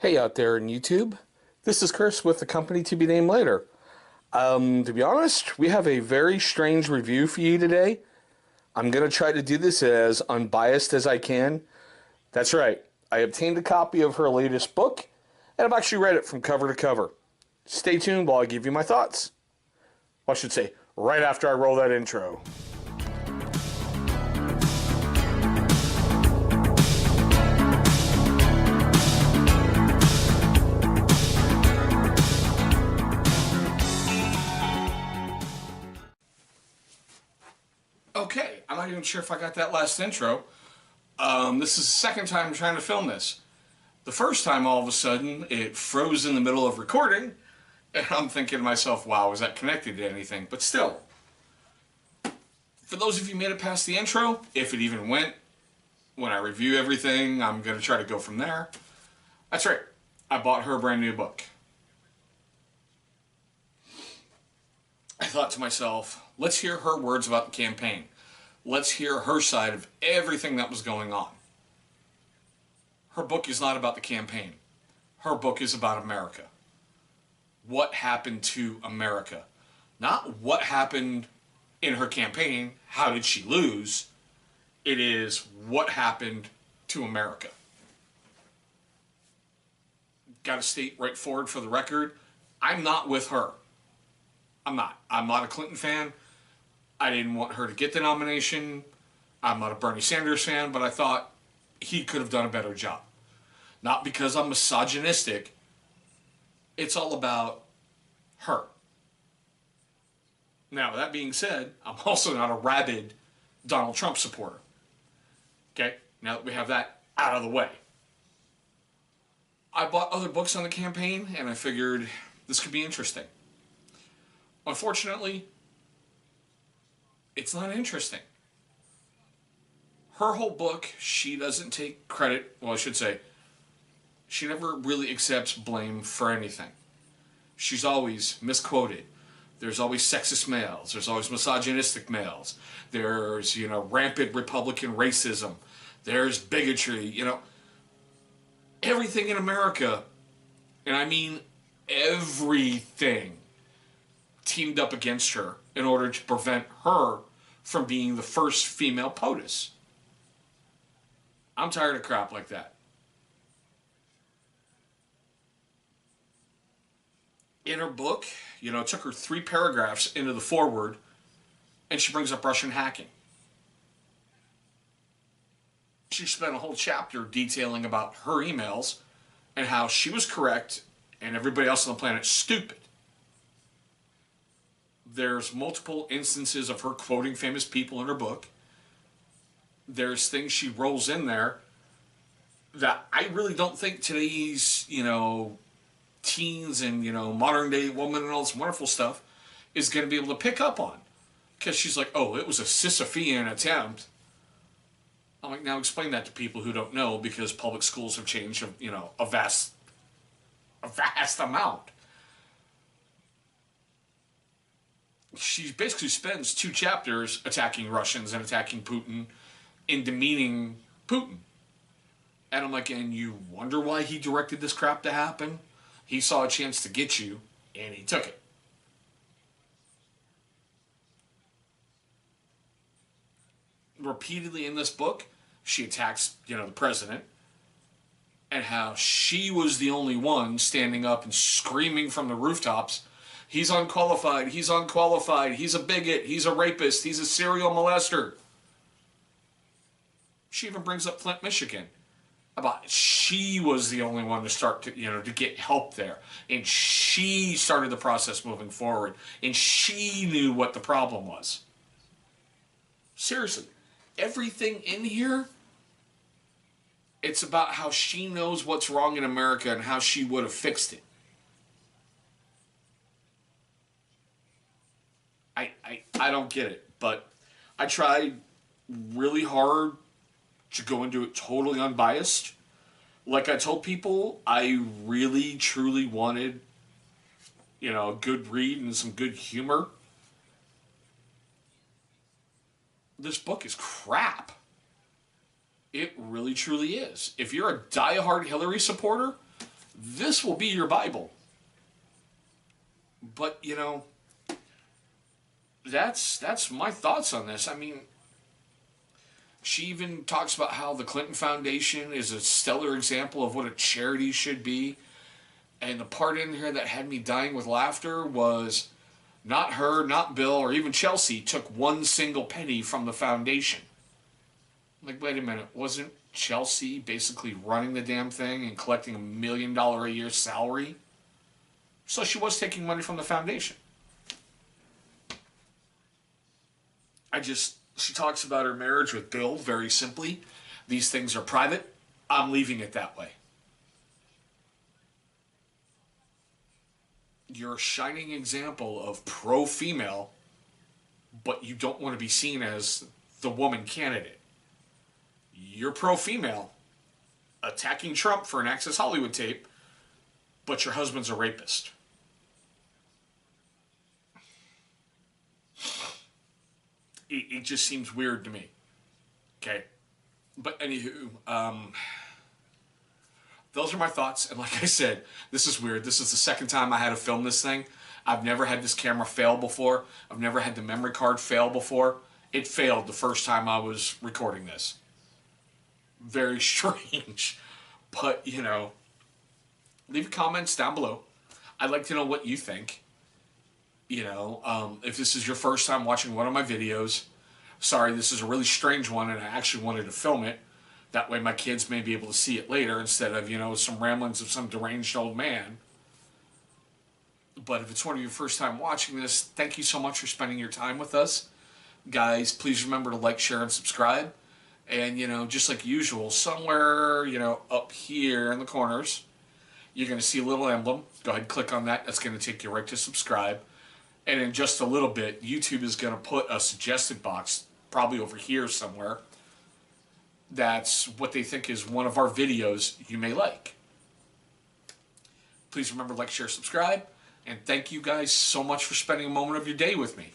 Hey out there in YouTube, this is Chris with the company to be named later. To be honest, we have a very strange review for you today. I'm going to try to do this as unbiased as I can. That's right, I obtained a copy of her latest book, and I've actually read it from cover to cover. Stay tuned while I give you my thoughts. Well, I should say, right after I roll that intro. Okay, I'm not even sure if I got that last intro. This is the second time I'm trying to film this. The first time, all of a sudden, it froze in the middle of recording, and I'm thinking to myself, wow, is that connected to anything? But still, for those of you who made it past the intro, if it even went, when I review everything, I'm going to try to go from there. That's right, I bought her a brand new book. I thought to myself, let's hear her words about the campaign. Let's hear her side of everything that was going on. Her book is not about the campaign. Her book is about America. What happened to America? Not what happened in her campaign, how did she lose? It is what happened to America. Got to state right forward for the record, I'm not with her. I'm not a Clinton fan. I didn't want her to get the nomination. I'm not a Bernie Sanders fan, but I thought he could have done a better job. Not because I'm misogynistic. It's all about her. Now, that being said, I'm also not a rabid Donald Trump supporter. Okay? Now that we have that out of the way. I bought other books on the campaign, and I figured this could be interesting. Unfortunately, it's not interesting. Her whole book, she doesn't take credit, well, I should say, she never really accepts blame for anything. She's always misquoted. There's always sexist males. There's always misogynistic males. There's, rampant Republican racism. There's bigotry, everything in America, and I mean everything, teamed up against her in order to prevent her from being the first female POTUS. I'm tired of crap like that. In her book, it took her 3 paragraphs into the foreword, and she brings up Russian hacking. She spent a whole chapter detailing about her emails and how she was correct and everybody else on the planet stupid. There's multiple instances of her quoting famous people in her book. There's things she rolls in there that I really don't think today's, teens and, modern day woman and all this wonderful stuff is going to be able to pick up on. Because she's like, oh, it was a Sisyphean attempt. I'm like, now explain that to people who don't know, because public schools have changed, a vast amount. She basically spends 2 chapters attacking Russians and attacking Putin and demeaning Putin. And I'm like, and you wonder why he directed this crap to happen? He saw a chance to get you, and he took it. Repeatedly in this book, she attacks, the president, and how she was the only one standing up and screaming from the rooftops, he's unqualified, he's a bigot, he's a rapist, he's a serial molester. She even brings up Flint, Michigan, about she was the only one to start to, to get help there. And she started the process moving forward. And she knew what the problem was. Seriously, everything in here, it's about how she knows what's wrong in America and how she would have fixed it. I don't get it, but I tried really hard to go into it totally unbiased. Like I told people, I really, truly wanted, a good read and some good humor. This book is crap. It really, truly is. If you're a diehard Hillary supporter, this will be your Bible. But, you know, that's my thoughts on this. I mean, she even talks about how the Clinton Foundation is a stellar example of what a charity should be. And the part in here that had me dying with laughter was not her, not Bill, or even Chelsea took one single penny from the foundation. Like, wait a minute, wasn't Chelsea basically running the damn thing and collecting $1 million a year salary? So she was taking money from the foundation. She talks about her marriage with Bill very simply. These things are private. I'm leaving it that way. You're a shining example of pro-female, but you don't want to be seen as the woman candidate. You're pro-female, attacking Trump for an Access Hollywood tape, but your husband's a rapist. It just seems weird to me. Okay? But anywho, those are my thoughts. And like I said, this is weird. This is the second time I had to film this thing. I've never had this camera fail before. I've never had the memory card fail before. It failed the first time I was recording this. Very strange. But, you know, leave comments down below. I'd like to know what you think. You know, if this is your first time watching one of my videos, sorry, this is a really strange one, and I actually wanted to film it. That way my kids may be able to see it later instead of, you know, some ramblings of some deranged old man. But if it's one of your first time watching this, thank you so much for spending your time with us. Guys, please remember to like, share, and subscribe. And, you know, just like usual, somewhere, you know, up here in the corners, you're going to see a little emblem. Go ahead and click on that. That's going to take you right to subscribe. And in just a little bit, YouTube is going to put a suggested box, probably over here somewhere, that's what they think is one of our videos you may like. Please remember to like, share, subscribe, and thank you guys so much for spending a moment of your day with me.